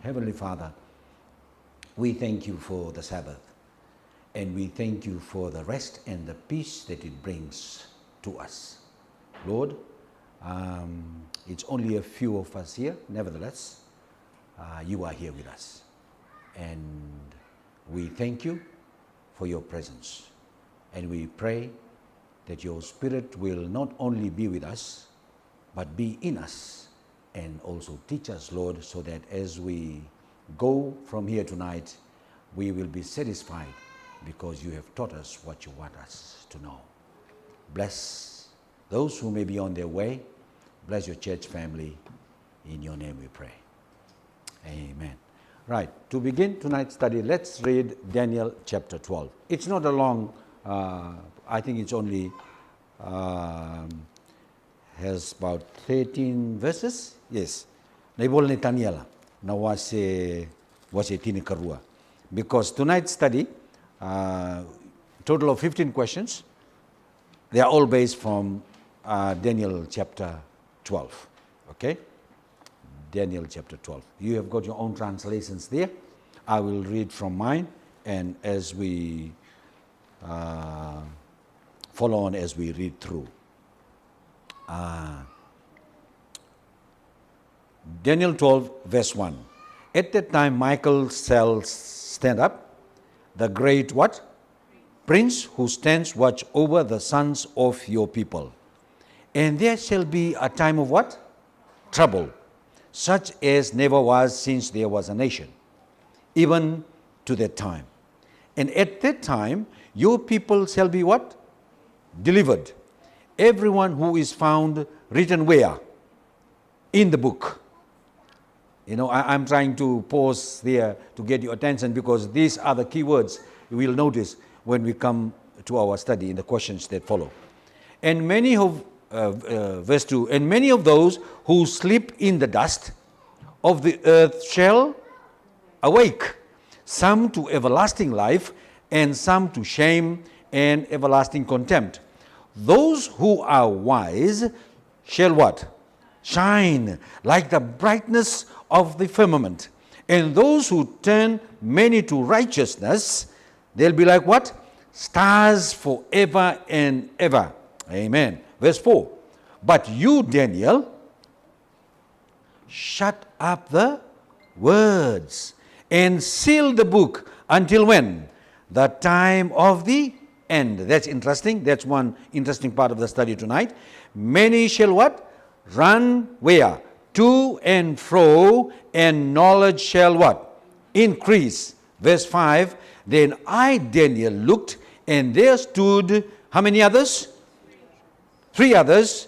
Heavenly Father, we thank you for the Sabbath, and we thank you for the rest and the peace that it brings to us. Lord, it's only a few of us here. Nevertheless, you are here with us. And we thank you for your presence. And we pray that your Spirit will not only be with us, but be in us and also teach us, Lord, so that as we go from here tonight, we will be satisfied because you have taught us what you want us to know. Bless those who may be on their way. Bless your church family. In your name we pray. Amen. Right, to begin tonight's study, let's read Daniel chapter 12. It's not a long, I think it's only, has about 13 verses. Yes. Naibol Netaniela. Na wase tini karua. Because tonight's study, total of 15 questions, they are all based from Daniel chapter 12. Okay? Daniel chapter 12. You have got your own translations there. I will read from mine, and as we follow on as we read through. Daniel 12, verse 1. At that time, Michael shall stand up, the great what? Prince who stands watch over the sons of your people. And there shall be a time of what? Trouble, such as never was since there was a nation, even to that time. And at that time, your people shall be what? Delivered. Everyone who is found written where? In the book. You know, I'm trying to pause there to get your attention because these are the key words you will notice when we come to our study in the questions that follow. And many of, verse 2, and many of those who sleep in the dust of the earth shall awake, some to everlasting life, and some to shame and everlasting contempt. Those who are wise shall what? Shine like the brightness of the firmament. And those who turn many to righteousness, they'll be like what? Stars forever and ever. Amen. Verse 4. But you, Daniel, shut up the words and seal the book until when? The time of the end. That's interesting. That's one interesting part of the study tonight. Many shall what? Run where? To and fro, and knowledge shall what? Increase. Verse 5. Then I, Daniel, looked, and there stood, how many others? 3 others.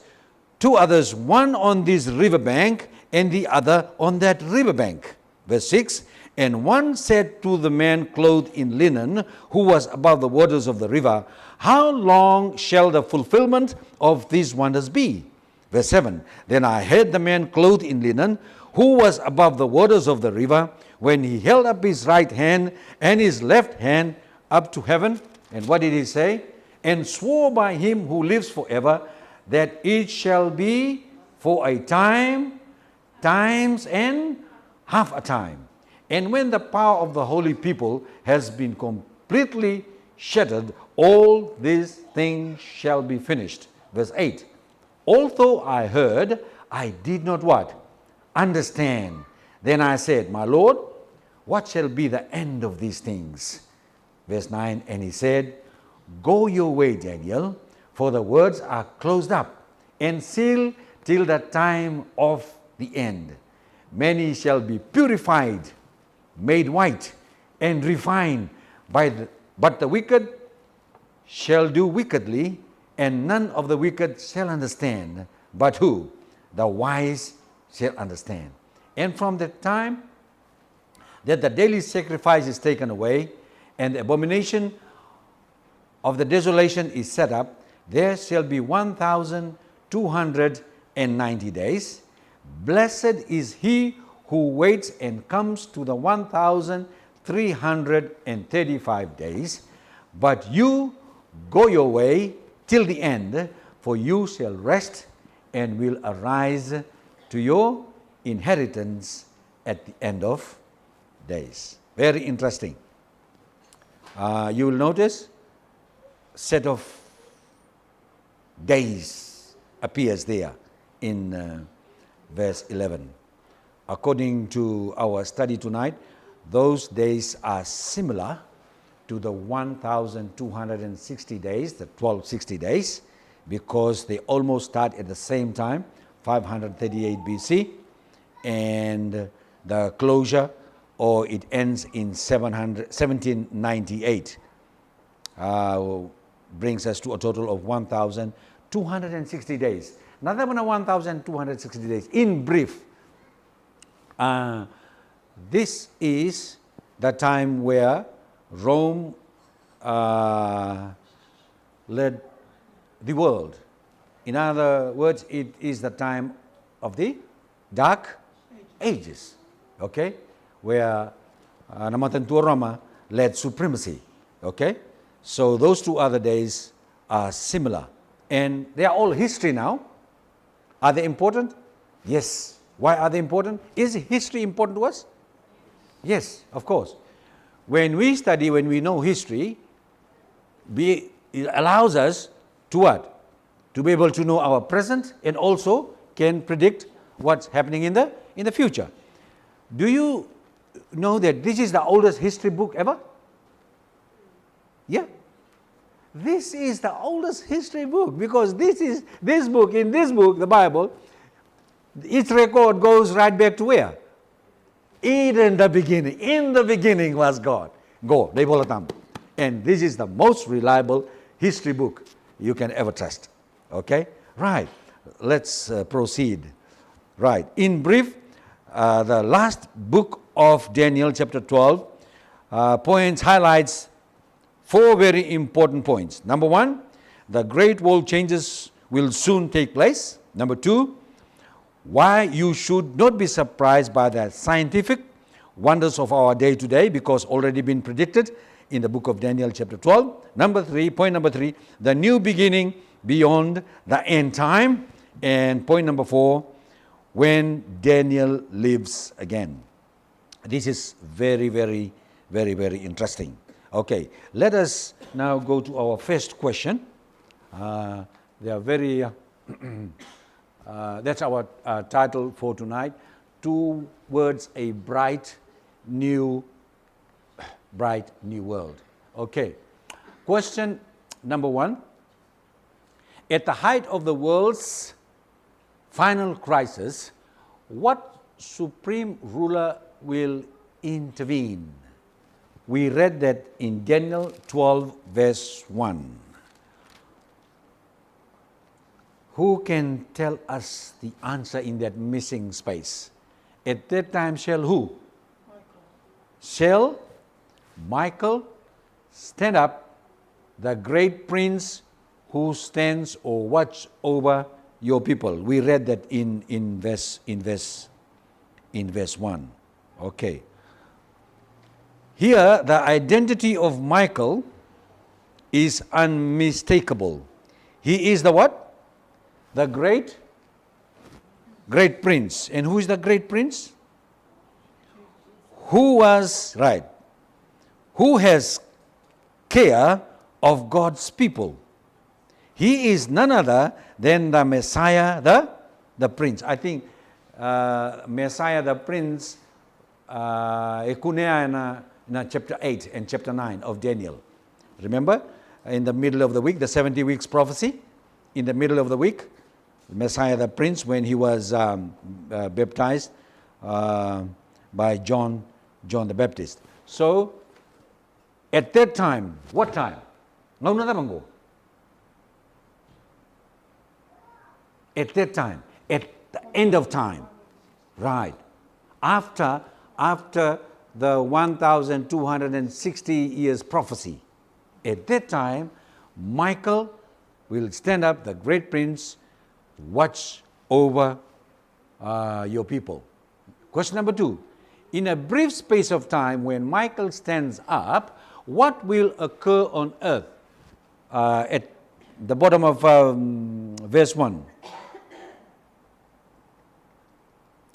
2 others, one on this riverbank, and the other on that riverbank. Verse 6. And one said to the man clothed in linen, who was above the waters of the river, how long shall the fulfillment of these wonders be? Verse 7. Then I heard the man clothed in linen, who was above the waters of the river, when he held up his right hand and his left hand up to heaven. And what did he say? And swore by him who lives forever, that it shall be for a time, times, and half a time. And when the power of the holy people has been completely shattered, all these things shall be finished. Verse 8. Although I heard, I did not what? Understand. Then I said, my Lord, what shall be the end of these things? Verse 9. And he said, go your way, Daniel, for the words are closed up and sealed till the time of the end. Many shall be purified, made white, and refined, but the wicked shall do wickedly, and none of the wicked shall understand. But who? The wise shall understand. And from the time that the daily sacrifice is taken away, and the abomination of the desolation is set up, there shall be 1,290 days. Blessed is he who waits and comes to the 1,335 days. But you go your way till the end, for you shall rest and will arise to your inheritance at the end of days. Very interesting. You will notice set of days appears there in verse 11. According to our study tonight, those days are similar to the 1,260 days, the 1260 days, because they almost start at the same time, 538 BC, and the closure, or it ends in 1798, brings us to a total of 1,260 days. Nada mana 1,260 days. In brief, this is the time where Rome led the world. In other words, it is the time of the Dark Ages, okay, where Namatan Roma led supremacy, okay. So those two other days are similar, and they are all history now. Are they important? Yes. Why are they important? Is history important to us? Yes, of course. When we study, when we know history, it allows us to what? To be able to know our present and also can predict what's happening in the future. Do you know that this is the oldest history book ever? Yeah. This is the oldest history book because in this book, the Bible, its record goes right back to where? In the beginning. In the beginning was God. Go, Debolatam. And this is the most reliable history book you can ever trust. Okay? Right. Let's proceed. Right. In brief, the last book of Daniel, chapter 12, highlights 4 very important points. Number 1, the great world changes will soon take place. Number 2, why you should not be surprised by the scientific wonders of our day today, because already been predicted in the book of Daniel chapter 12. Point number 3, the new beginning beyond the end time. And point number 4, when Daniel lives again. This is very, very, very, very interesting. Okay, let us now go to our first question. They are very... that's our title for tonight. Towards a bright new world. Okay. Question number 1. At the height of the world's final crisis, what supreme ruler will intervene? We read that in Daniel 12 verse 1. Who can tell us the answer in that missing space? At that time shall who? Michael. Shall Michael stand up, the great prince who stands or watch over your people? We read that in verse 1. Okay. Here the identity of Michael is unmistakable. He is the what? The great prince. And who is the great prince? Who was, right, who has care of God's people. He is none other than the Messiah, the prince. I think Messiah, the prince, ekunea in chapter 8 and chapter 9 of Daniel. Remember, in the middle of the week, the 70 weeks prophecy, in the middle of the week, Messiah the Prince, when he was baptized by John the Baptist. So, at that time, what time? At that time, at the end of time, right? After the 1,260 years prophecy, at that time, Michael will stand up, the great prince, watch over your people. Question number 2. In a brief space of time, when Michael stands up, what will occur on earth? At the bottom of verse 1.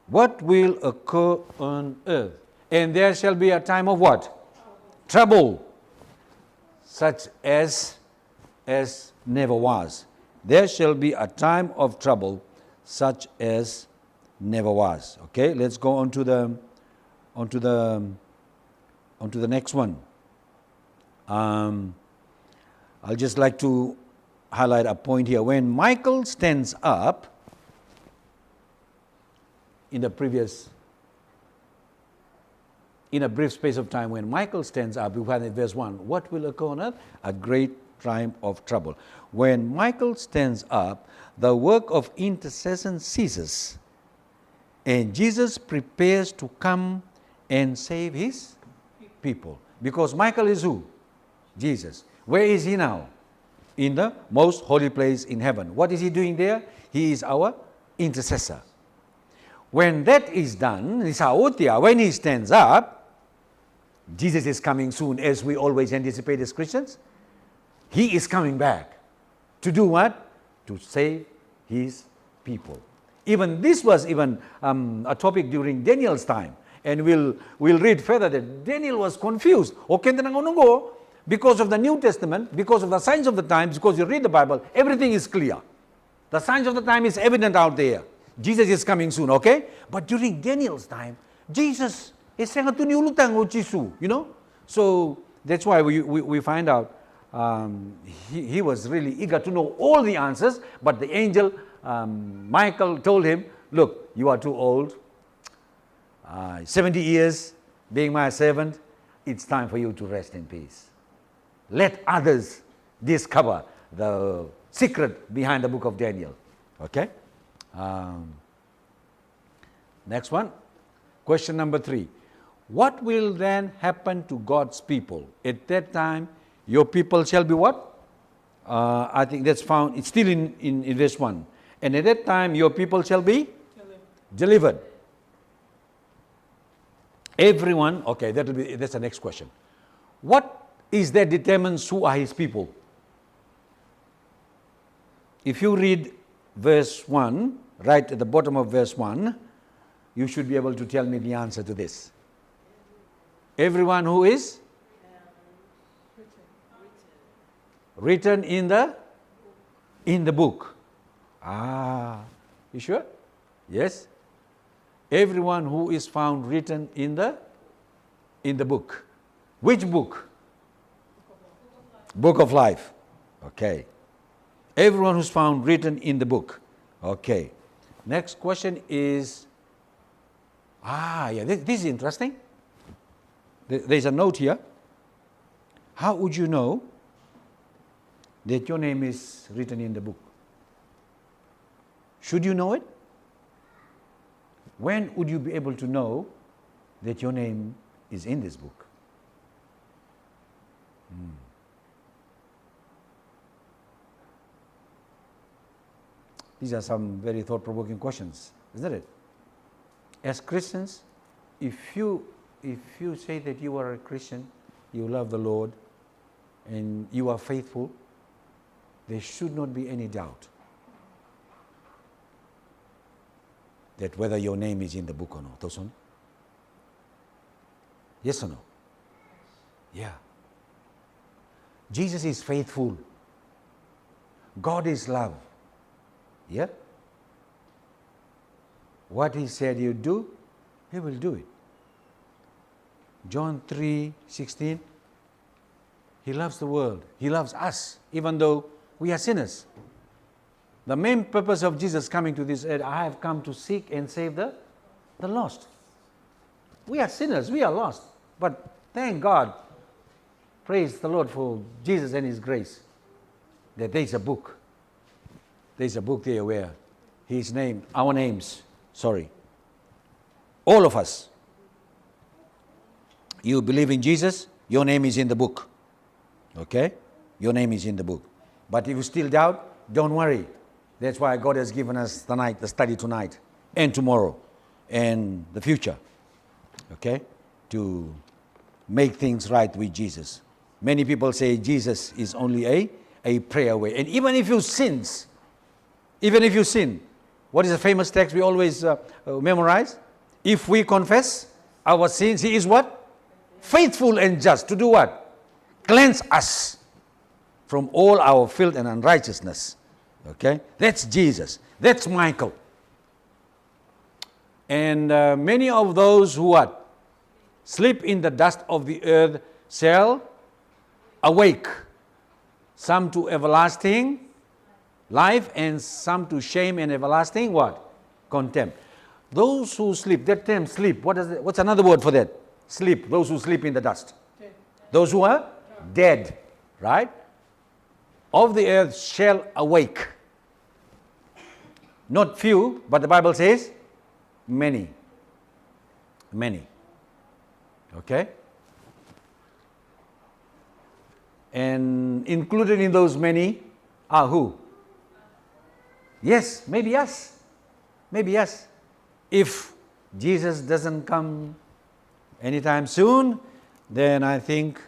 What will occur on earth And there shall be a time of what? Trouble, such as never was. There shall be a time of trouble, such as never was. Okay, let's go on to the next one. I'll just like to highlight a point here. When Michael stands up, in a brief space of time, when Michael stands up, we find in verse 1, what will occur on earth? A great time of trouble. When Michael stands up, the work of intercession ceases, and Jesus prepares to come and save his people. Because Michael is who? Jesus. Where is he now? In the most holy place in heaven. What is he doing there? He is our intercessor. When that is done, when he stands up, Jesus is coming soon, as we always anticipate as Christians. He is coming back. To do what? To save his people. Even this was a topic during Daniel's time. And we'll read further that Daniel was confused. Because of the New Testament, because of the signs of the times, because you read the Bible, everything is clear. The signs of the time is evident out there. Jesus is coming soon, okay? But during Daniel's time, Jesus is saying to you know? So that's why we find out he was really eager to know all the answers, but the angel Michael told him, look, you are too old. 70 years being my servant, it's time for you to rest in peace. Let others discover the secret behind the book of Daniel. Okay? Next one. Question number 3. What will then happen to God's people? At that time, your people shall be what? I think that's found, it's still in verse 1. And at that time, your people shall be delivered. Everyone, okay, that's the next question. What is that determines who are his people? If you read verse 1, right at the bottom of verse 1, you should be able to tell me the answer to this. Everyone who is written in the book. You sure? Yes. Everyone who is found written in the book. Which book? Book of life. Okay. Everyone who's found written in the book. Okay. Next question is, this is interesting. There's a note here. How would you know that your name is written in the book? Should you know it? When would you be able to know that your name is in this book? These are some very thought-provoking questions, isn't it? As Christians, if you say that you are a Christian, you love the Lord, and you are faithful, there should not be any doubt that whether your name is in the book or not. Tosun? Yes or no? Yeah. Jesus is faithful. God is love. Yeah? What he said you do, he will do it. John 3:16, he loves the world. He loves us, even though we are sinners. The main purpose of Jesus coming to this earth, I have come to seek and save the lost. We are sinners, we are lost. But thank God, praise the Lord for Jesus and his grace, that there is a book. There is a book there where his name, our names, all of us. You believe in Jesus, your name is in the book. Okay? Your name is in the book. But if you still doubt, don't worry. That's why God has given us the study tonight and tomorrow and the future. Okay? To make things right with Jesus. Many people say Jesus is only a prayer away. And even if you sin, what is the famous text we always memorize? If we confess our sins. He is what? Faithful and just to do what? Cleanse us from all our filth and unrighteousness. Okay? That's Jesus. That's Michael. And many of those who what? Sleep in the dust of the earth shall awake. Some to everlasting life and some to shame and everlasting what? Contempt. Those who sleep, that term sleep, what's another word for that? Sleep, those who sleep in the dust. Dead. Those who are dead, right? Of the earth shall awake. Not few, but the Bible says many. Many. Okay? And included in those many are who? Yes, maybe us. Maybe us. If Jesus doesn't come anytime soon, then I think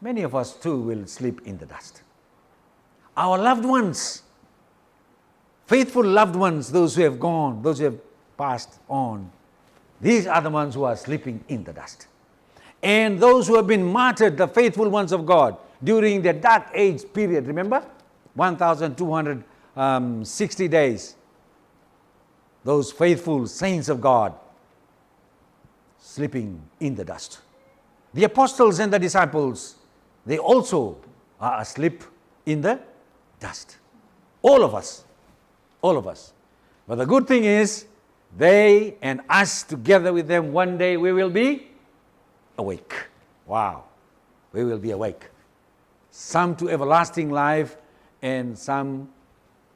many of us too will sleep in the dust. Our loved ones, faithful loved ones, those who have gone, those who have passed on, these are the ones who are sleeping in the dust. And those who have been martyred, the faithful ones of God, during the dark age period, remember? 1,260 days. Those faithful saints of God sleeping in the dust. The apostles and the disciples, they also are asleep in the dust. All of us. All of us. But the good thing is, they and us together with them, one day we will be awake. Wow. We will be awake. Some to everlasting life and some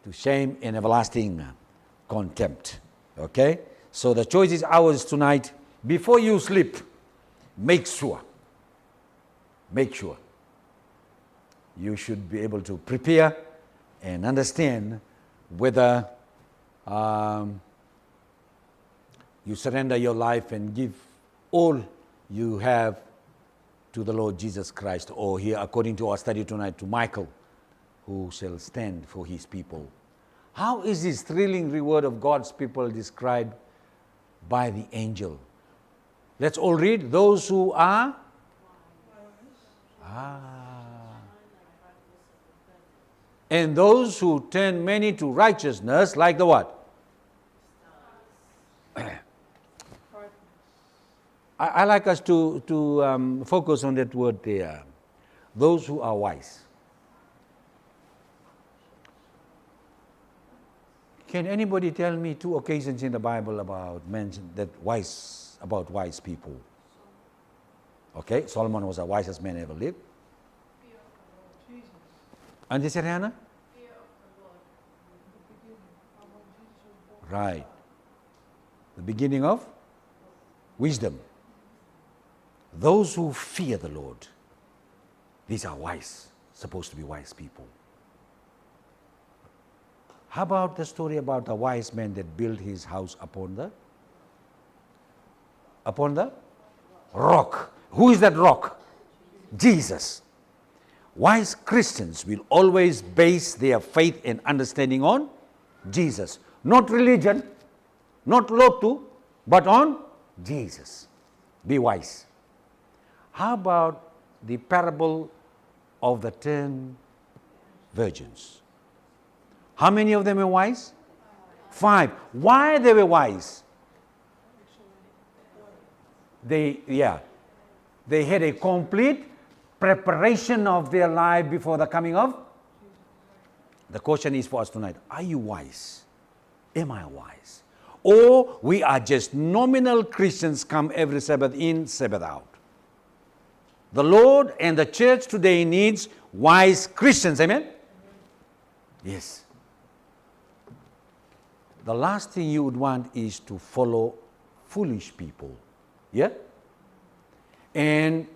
to shame and everlasting contempt. Okay? So the choice is ours tonight. Before you sleep, make sure you should be able to prepare and understand whether you surrender your life and give all you have to the Lord Jesus Christ, or here, according to our study tonight, to Michael, who shall stand for his people. How is this thrilling reward of God's people described by the angel? Let's all read. Those who are and those who turn many to righteousness, like the what? I like us to focus on that word there. Those who are wise. Can anybody tell me 2 occasions in the Bible about wise people? Okay, Solomon was the wisest man ever lived. Auntie Serena? Right. The beginning of wisdom. Those who fear the Lord, these are wise, supposed to be wise people. How about the story about the wise man that built his house upon the rock? Who is that rock? Jesus. Wise Christians will always base their faith and understanding on Jesus. Not religion, not Lotu, but on Jesus. Be wise. How about the parable of the 10 virgins? How many of them were wise? 5. Why they were wise? They had a complete preparation of their life before the coming of. The question is for us tonight, are you wise? Am I wise? Or we are just nominal Christians, come every Sabbath in, Sabbath out. The Lord and the church today needs wise Christians. Amen? Yes. The last thing you would want is to follow foolish people. Yeah? And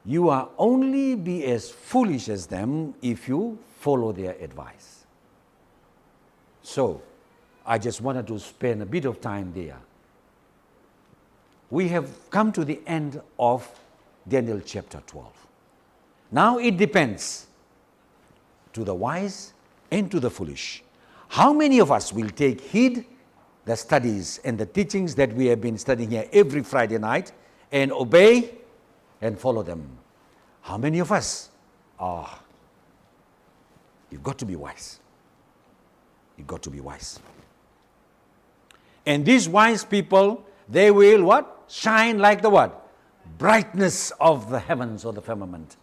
you are only be as foolish as them if you follow their advice. So, I just wanted to spend a bit of time there. We have come to the end of Daniel chapter 12. Now it depends to the wise and to the foolish. How many of us will take heed the studies and the teachings that we have been studying here every Friday night and obey and follow them. How many of us? You've got to be wise. You've got to be wise. And these wise people, they will what? Shine like the what? Brightness of the heavens or the firmament.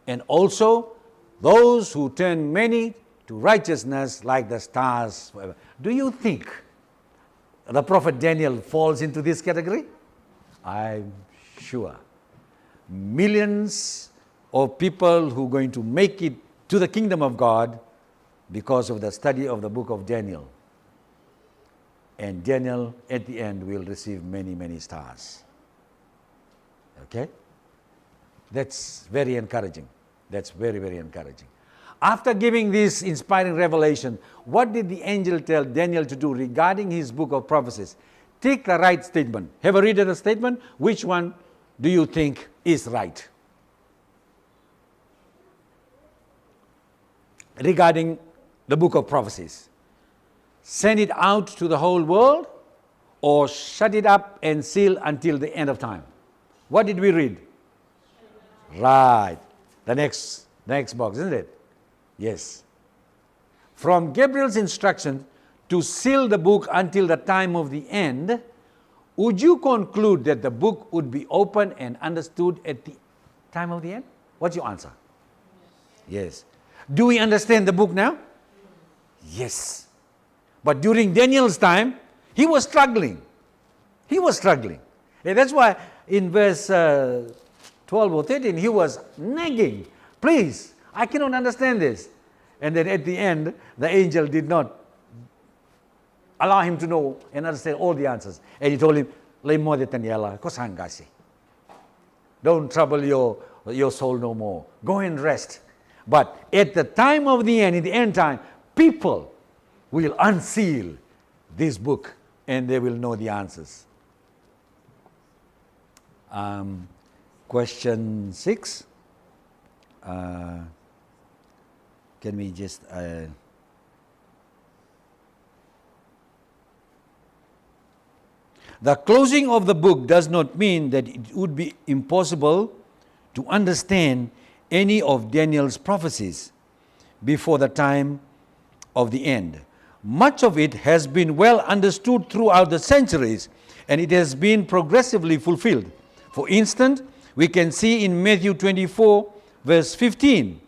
And also, those who turn many to righteousness like the stars forever. Do you think the prophet Daniel falls into this category? I'm sure. Millions of people who are going to make it to the kingdom of God because of the study of the book of Daniel. And Daniel, at the end, will receive many, many stars. Okay? That's very encouraging. That's very, very encouraging. After giving this inspiring revelation, what did the angel tell Daniel to do regarding his book of prophecies? Take the right statement. Have a read of the statement. Which one do you think is right? Regarding the book of prophecies. Send it out to the whole world or shut it up and seal until the end of time. What did we read? Right. The next box, isn't it? Yes. From Gabriel's instruction to seal the book until the time of the end, would you conclude that the book would be open and understood at the time of the end? What's your answer? Yes. Do we understand the book now? Yes. But during Daniel's time, he was struggling. He was struggling. And that's why in verse 12 or 13, he was nagging. Please, I cannot understand this. And then at the end, the angel did not allow him to know and understand all the answers. And he told him, don't trouble your soul no more. Go and rest. But at the time of the end, in the end time, people will unseal this book and they will know the answers. Question 6. Can we just... The closing of the book does not mean that it would be impossible to understand any of Daniel's prophecies before the time of the end. Much of it has been well understood throughout the centuries, and it has been progressively fulfilled. For instance, we can see in Matthew 24, verse 15.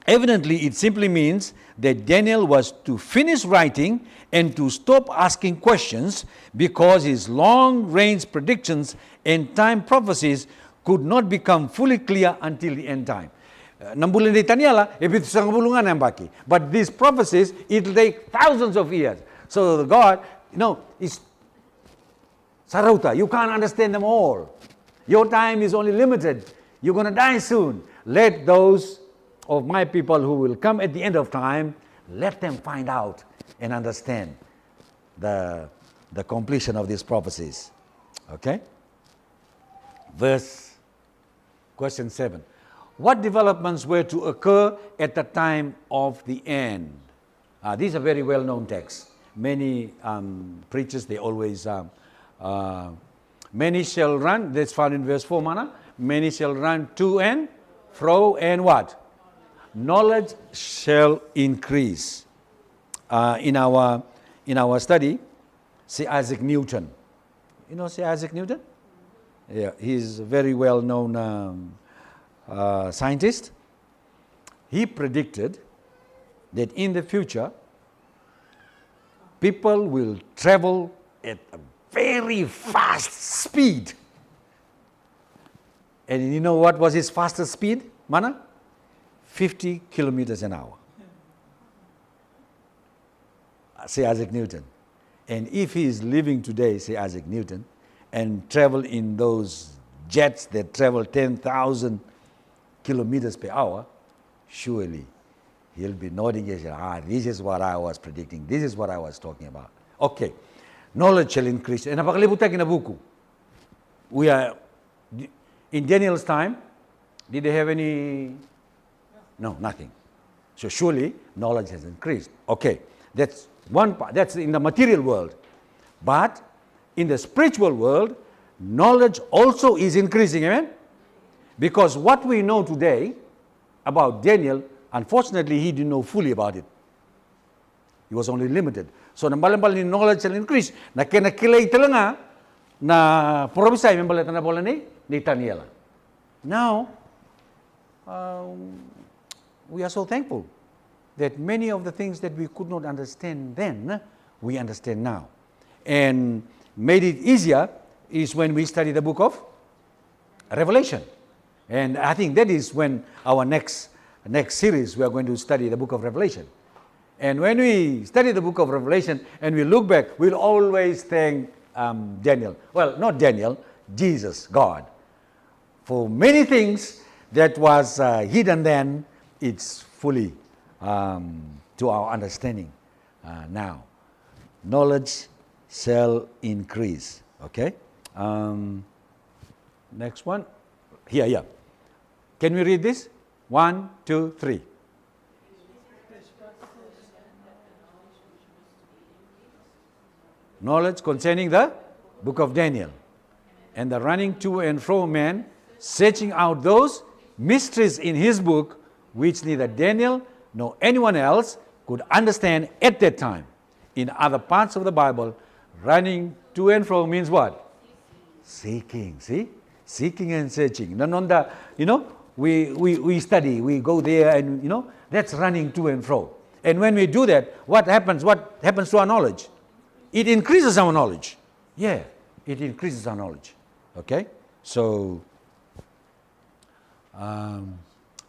Evidently, it simply means that Daniel was to finish writing and to stop asking questions because his long-range predictions and time prophecies could not become fully clear until the end time. 6 bulan di Taniela, itu sangat bulungan yang baki. But these prophecies, it will take thousands of years. So God, is sarauta. You can't understand them all. Your time is only limited. You're going to die soon. Let those of my people who will come at the end of time, let them find out and understand the completion of these prophecies. Okay? Question 7. What developments were to occur at the time of the end? These are very well-known texts. Many preachers, they always... many shall run, that's found in verse 4, mana. Many shall run to and fro, and what? Knowledge shall increase. In our study, Sir Isaac Newton. You know Sir Isaac Newton? Yeah, he's a very well-known scientist. He predicted that in the future, people will travel at a very fast speed. And you know what was his fastest speed, Mana? 50 kilometers an hour. Say Isaac Newton. And if he is living today, say Isaac Newton, and travel in those jets that travel 10,000 kilometers per hour, surely he'll be nodding his head. This is what I was predicting. This is what I was talking about. Okay. Knowledge shall increase. And napakalibutan kinabuku. We are, in Daniel's time, did they have any? No, nothing. So surely knowledge has increased. Okay. That's one part. That's in the material world. But in the spiritual world, knowledge also is increasing. Amen? Because what we know today about Daniel, unfortunately, he didn't know fully about it. He was only limited. So, nambal-nambal ni knowledge shall increase. Na kinakilay talaga na probisay membala na bola ni Daniel. Now, we are so thankful that many of the things that we could not understand then, we understand now. And made it easier is when we study the book of Revelation. And I think that is when our next series, we are going to study the book of Revelation. And when we study the book of Revelation and we look back, we'll always thank Daniel. Well, not Daniel, Jesus, God. For many things that was hidden then, it's fully to our understanding now. Knowledge shall increase. Okay? Next one. Here. Can we read this? 1, 2, 3. Knowledge concerning the book of Daniel, and the running to and fro man, searching out those mysteries in his book, which neither Daniel nor anyone else could understand at that time. In other parts of the Bible, running to and fro means what? Seeking. See? Seeking and searching. We study, we go there, and that's running to and fro. And when we do that, what happens? What happens to our knowledge? It increases our knowledge. Yeah, it increases our knowledge. Okay? So,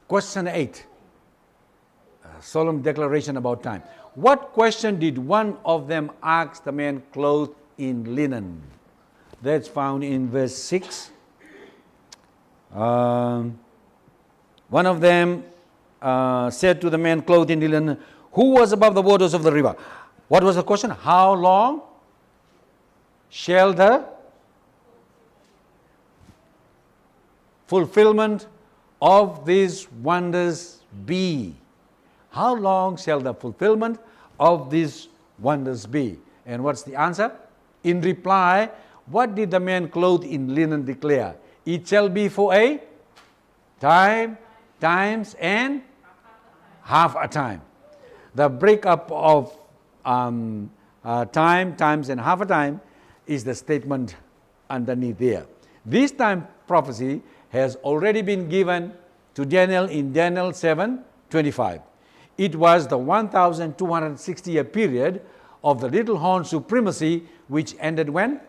question 8. Solemn declaration about time. What question did one of them ask the man clothed in linen? That's found in verse 6. One of them said to the man clothed in linen, who was above the waters of the river. What was the question? How long shall the fulfillment of these wonders be? How long shall the fulfillment of these wonders be? And what's the answer? In reply, what did the man clothed in linen declare? It shall be for a time, times, and half a time. The breakup of time, times, and half a time is the statement underneath there. This time prophecy has already been given to Daniel in Daniel 7:25. It was the 1,260-year period of the little horn supremacy, which ended when?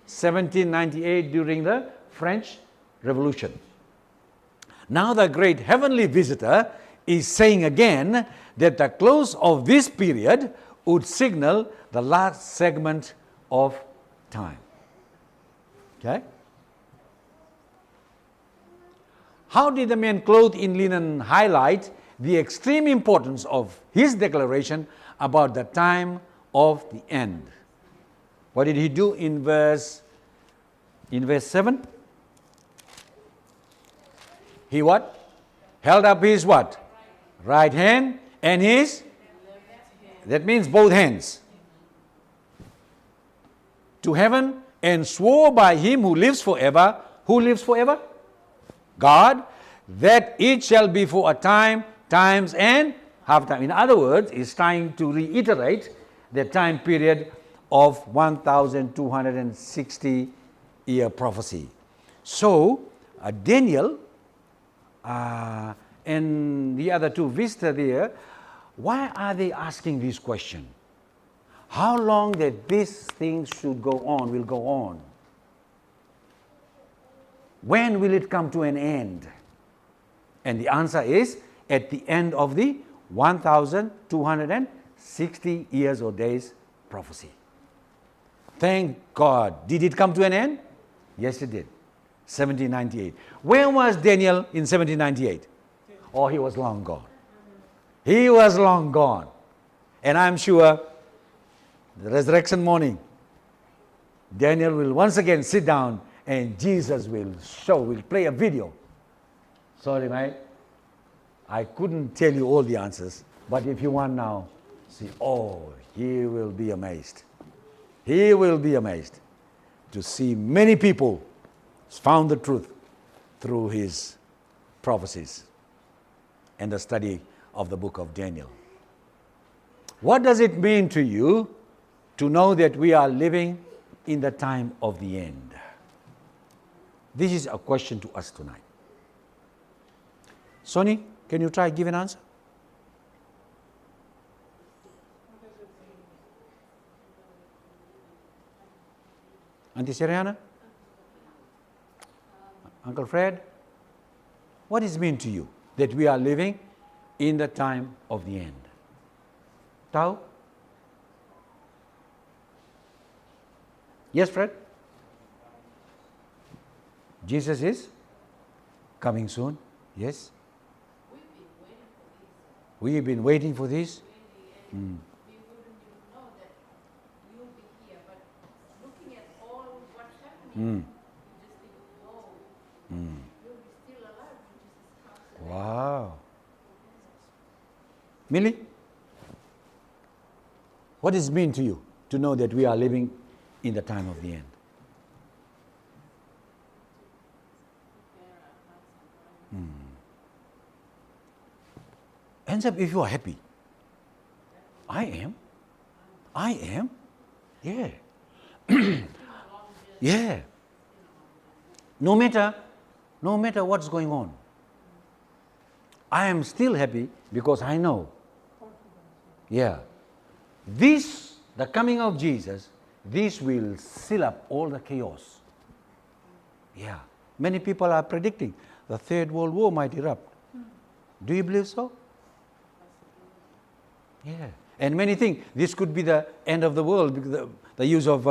1798, during the French Revolution. Now the great heavenly visitor is saying again that the close of this period would signal the last segment of time. Okay? How did the man clothed in linen highlight the extreme importance of his declaration about the time of the end? What did he do in verse 7? He what? Held up his what? Right hand and his? That means both hands. To heaven, and swore by him who lives forever. Who lives forever? God. That it shall be for a time, times, and half time. In other words, he's trying to reiterate the time period of 1,260-year prophecy. So, Daniel and the other two visitors there, why are they asking this question? How long that this thing should go on, will go on? When will it come to an end? And the answer is at the end of the 1,260 years or days prophecy. Thank God. Did it come to an end? Yes, it did. 1798. Where was Daniel in 1798? Oh, he was long gone. He was long gone. And I'm sure the resurrection morning, Daniel will once again sit down and Jesus will play a video. Sorry, mate. I couldn't tell you all the answers, but if you want now, see, he will be amazed. He will be amazed. to see many people found the truth through his prophecies and the study of the book of Daniel. What does it mean to you to know that we are living in the time of the end? This is a question to us tonight. Sonny, can you try give an answer? Auntie Seriana? Uncle Fred? What does it mean to you that we are living in the time of the end? Tao? Yes, Fred? Jesus is coming soon. Yes? We've been waiting for this. We wouldn't even know that you'll be here, but looking at all what's happening, you just think, whoa, you'll be still alive when Jesus comes. Wow. Millie? What does it mean to you to know that we are living in the time of the end? Hands up if you are happy. I am. I am. Yeah. Yeah. No matter what's going on, I am still happy because I know. Yeah. This, the coming of Jesus, this will seal up all the chaos. Yeah. Many people are predicting the Third World War might erupt. Do you believe so? Yeah. And many think this could be the end of the world because the use of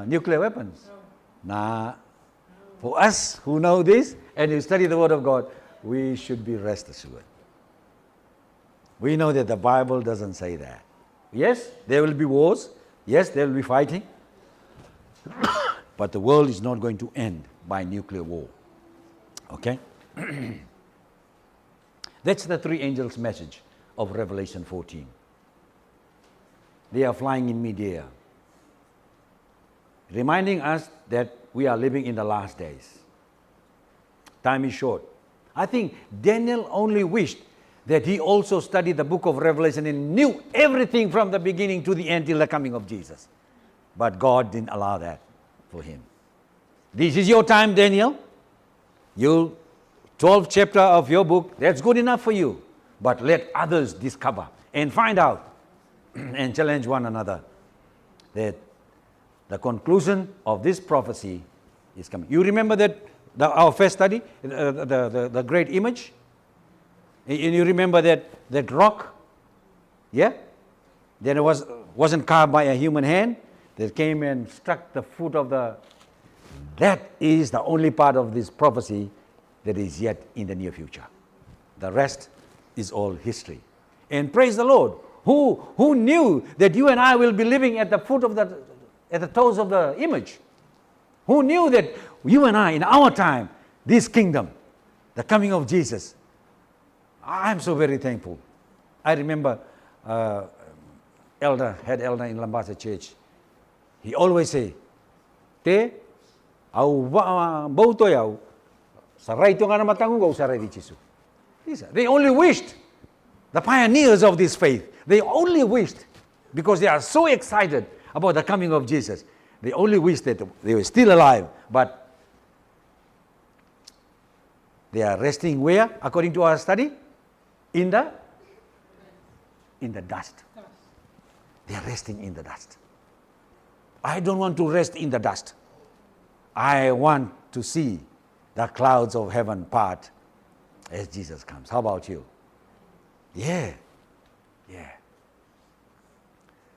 nuclear weapons. Nah. For us who know this and who study the Word of God, we should be rest assured. We know that the Bible doesn't say that. Yes, there will be wars. Yes, there will be fighting. But the world is not going to end by nuclear war. Okay? That's the three angels' message of Revelation 14. They are flying in mid-air, reminding us that we are living in the last days. Time is short. I think Daniel only wished that he also studied the book of Revelation and knew everything from the beginning to the end till the coming of Jesus. But God didn't allow that for him. This is your time, Daniel. You 12th chapter of your book, that's good enough for you. But let others discover and find out and challenge one another that the conclusion of this prophecy is coming. You remember that our first study, the great image? And you remember that rock? Yeah? Then it wasn't carved by a human hand. That came and struck the foot of the... That is the only part of this prophecy that is yet in the near future. The rest is all history. And praise the Lord, who knew that you and I will be living at the foot of at the toes of the image? Who knew that you and I, in our time, this kingdom, the coming of Jesus, I'm so very thankful. I remember head elder in Lambasa Church, he always say, Te, au bauto yau, saray to nga na matango go saray di Chisu. They only wished, the pioneers of this faith, they only wished, because they are so excited about the coming of Jesus, they only wished that they were still alive, but they are resting where, according to our study? In the dust. They are resting in the dust. I don't want to rest in the dust. I want to see the clouds of heaven part as Jesus comes. How about you? Yeah.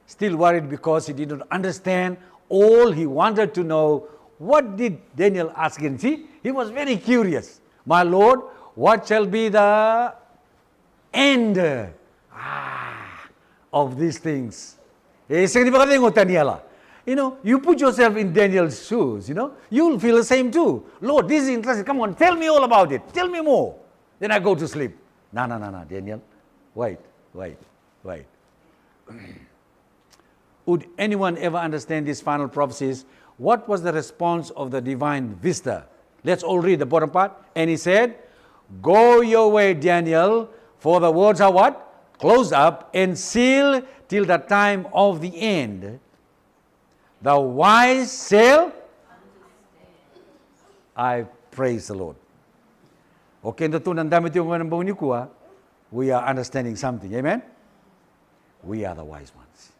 Still worried because he did not understand all he wanted to know. What did Daniel ask him? See, he was very curious. My Lord, what shall be the end of these things? You know, you put yourself in Daniel's shoes, you'll feel the same too. Lord, this is interesting. Come on, tell me all about it. Tell me more. Then I go to sleep. No, Daniel. Wait. Would anyone ever understand these final prophecies What was the response of the divine visitor? Let's all read the bottom part. And he said, "Go your way, Daniel, for the words are what? Closed up and sealed till the time of the end. The wise shall." I praise the Lord. Okay, we are understanding something. Amen? We are the wise ones.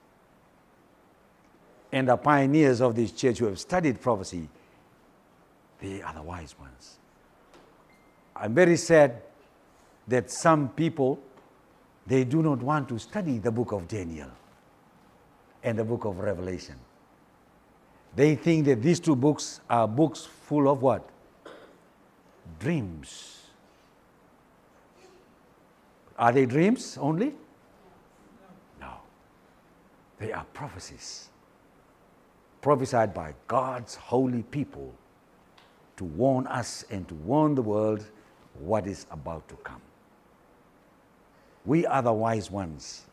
And the pioneers of this church who have studied prophecy, they are the wise ones. I'm very sad that some people, they do not want to study the book of Daniel and the book of Revelation. They think that these two books are books full of what? Dreams. Are they dreams only? No. They are prophecies. Prophesied by God's holy people to warn us and to warn the world what is about to come. We are the wise ones.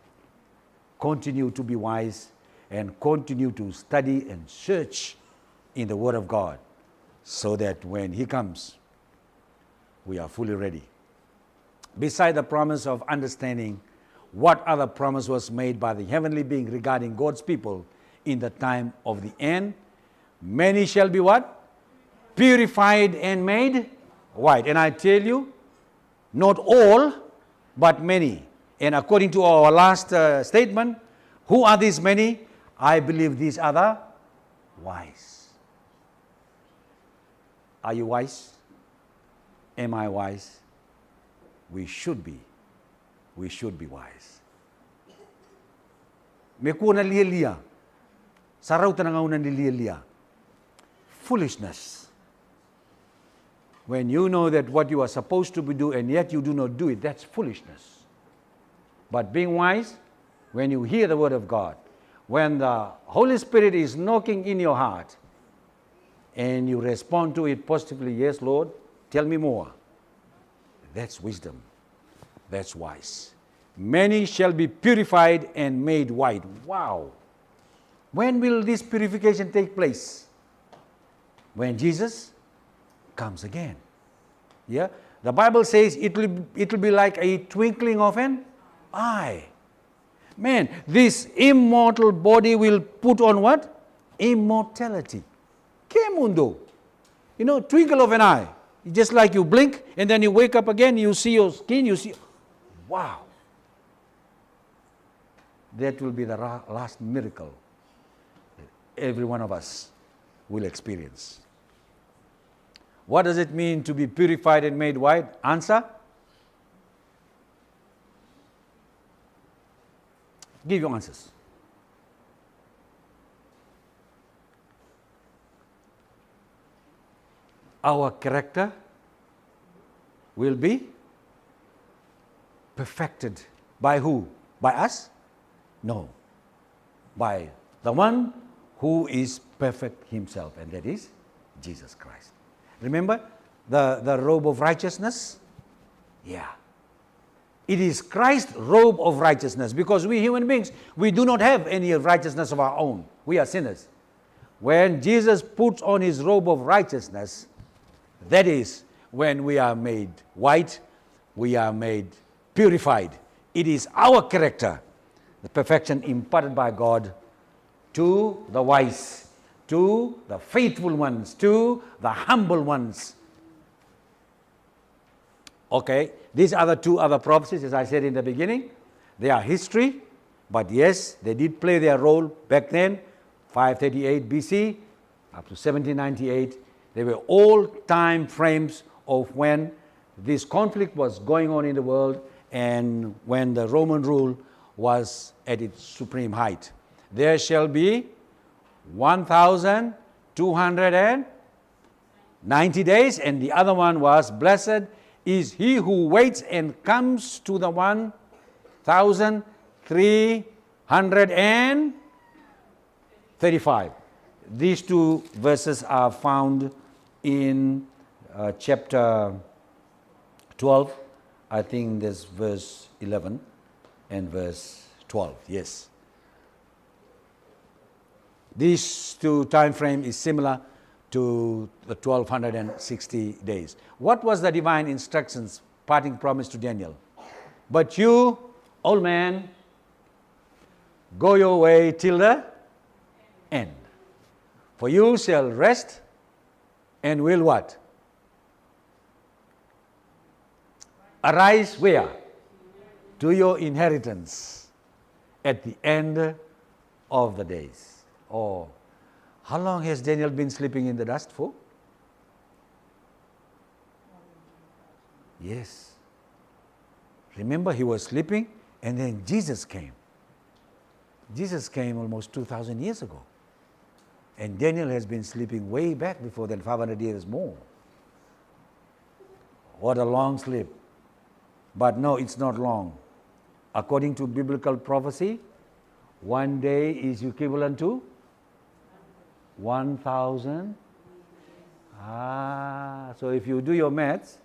Continue to be wise and continue to study and search in the Word of God so that when He comes, we are fully ready. Beside the promise of understanding what other promise was made by the heavenly being regarding God's people in the time of the end, many shall be what? Purified and made white. And I tell you, not all, but many. And according to our last statement, who are these many? I believe these are the wise. Are you wise? Am I wise? We should be. We should be wise. Mekuna lilia. Saraw tanangauna lilia. Foolishness. When you know that what you are supposed to do and yet you do not do it, that's foolishness. But being wise, when you hear the word of God, when the Holy Spirit is knocking in your heart and you respond to it positively, yes, Lord, tell me more. That's wisdom. That's wise. Many shall be purified and made white. Wow. When will this purification take place? When Jesus comes again. Yeah? The Bible says it will be like a twinkling of an eye. Man, this immortal body will put on what? Immortality. Que mundo. You know, twinkle of an eye. Just like you blink and then you wake up again, you see your skin, you see. Wow. That will be the last miracle that every one of us will experience. What does it mean to be purified and made white? Answer? Give your answers. Our character will be perfected by who? By us? No. By the one who is perfect himself, and that is Jesus Christ. Remember the robe of righteousness? Yeah. It is Christ's robe of righteousness, because we human beings, we do not have any righteousness of our own. We are sinners. When Jesus puts on his robe of righteousness, that is when we are made white, we are made purified. It is our character, the perfection imparted by God to the wise, to the faithful ones, to the humble ones. Okay, these are the two other prophecies, as I said in the beginning. They are history, but yes, they did play their role back then, 538 BC up to 1798. They were all time frames of when this conflict was going on in the world and when the Roman rule was at its supreme height. There shall be 1,290 days, and the other one was, blessed is he who waits and comes to the 1,335. These two verses are found in chapter 12. I think there's verse 11 and verse 12. Yes. These two time frame is similar to the 1260 days. What was the divine instructions, parting promise to Daniel? But you, old man, go your way till the end. For you shall rest and will what? Arise where? To your inheritance at the end of the days. Oh, how long has Daniel been sleeping in the dust for? Yes. Remember, he was sleeping and then Jesus came. Jesus came almost 2,000 years ago. And Daniel has been sleeping way back before then, 500 years more. What a long sleep. But no, it's not long. According to biblical prophecy, one day is equivalent to 1,000. So if you do your maths,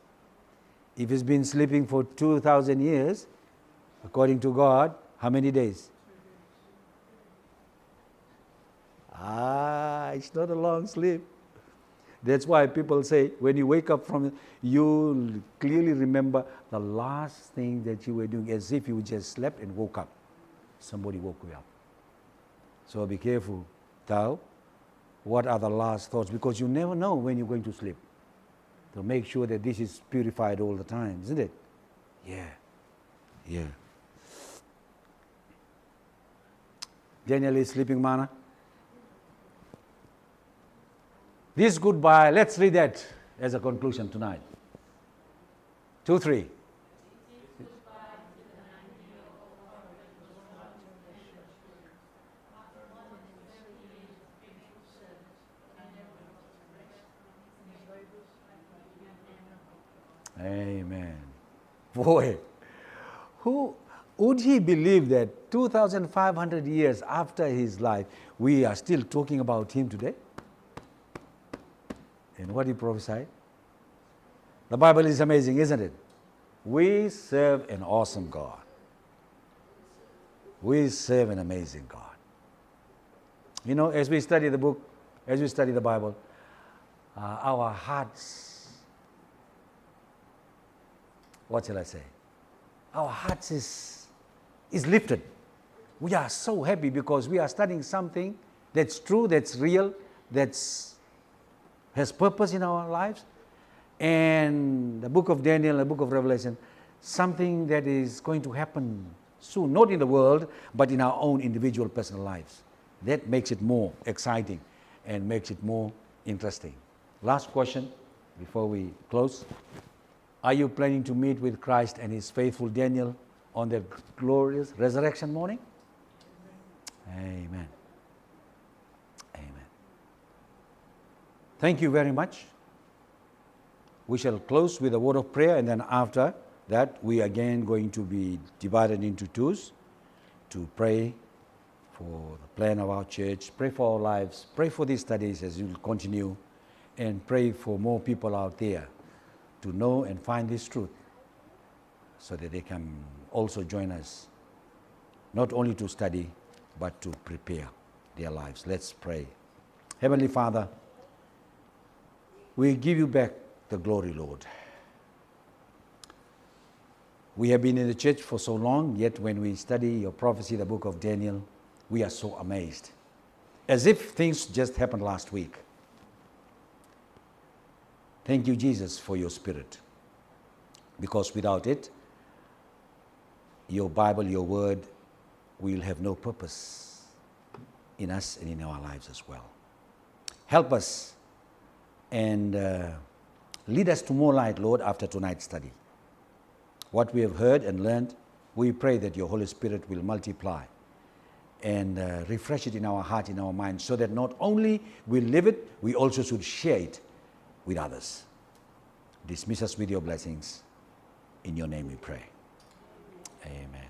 if he's been sleeping for 2,000 years, according to God, how many days? It's not a long sleep. That's why people say when you wake up from it, you clearly remember the last thing that you were doing, as if you just slept and woke up. Somebody woke you up. So be careful, Tao. What are the last thoughts? Because you never know when you're going to sleep. So make sure that this is purified all the time, isn't it? Yeah. Daniel is sleeping, Mana. This goodbye, let's read that as a conclusion tonight. 2, 3. Amen. Boy, who would he believe that 2,500 years after his life, we are still talking about him today? And what he prophesied? The Bible is amazing, isn't it? We serve an awesome God. We serve an amazing God. You know, as we study the book, as we study the Bible, our hearts, what shall I say? Our hearts is lifted. We are so happy because we are studying something that's true, that's real, has purpose in our lives. And the book of Daniel, the book of Revelation, something that is going to happen soon, not in the world, but in our own individual personal lives. That makes it more exciting and makes it more interesting. Last question before we close. Are you planning to meet with Christ and his faithful Daniel on that glorious resurrection morning? Amen. Amen. Thank you very much. We shall close with a word of prayer, and then after that we are again going to be divided into twos to pray for the plan of our church, pray for our lives, pray for these studies as you continue, and pray for more people out there to know and find this truth so that they can also join us, not only to study, but to prepare their lives. Let's pray. Heavenly Father, we give you back the glory, Lord. We have been in the church for so long, yet when we study your prophecy, the book of Daniel, we are so amazed, as if things just happened last week. Thank you, Jesus, for your Spirit, because without it, your Bible, your word, will have no purpose in us and in our lives as well. Help us and lead us to more light, Lord, after tonight's study. What we have heard and learned, we pray that your Holy Spirit will multiply and refresh it in our heart, in our mind, so that not only we live it, we also should share it with others. Dismiss us with your blessings. In your name we pray. Amen.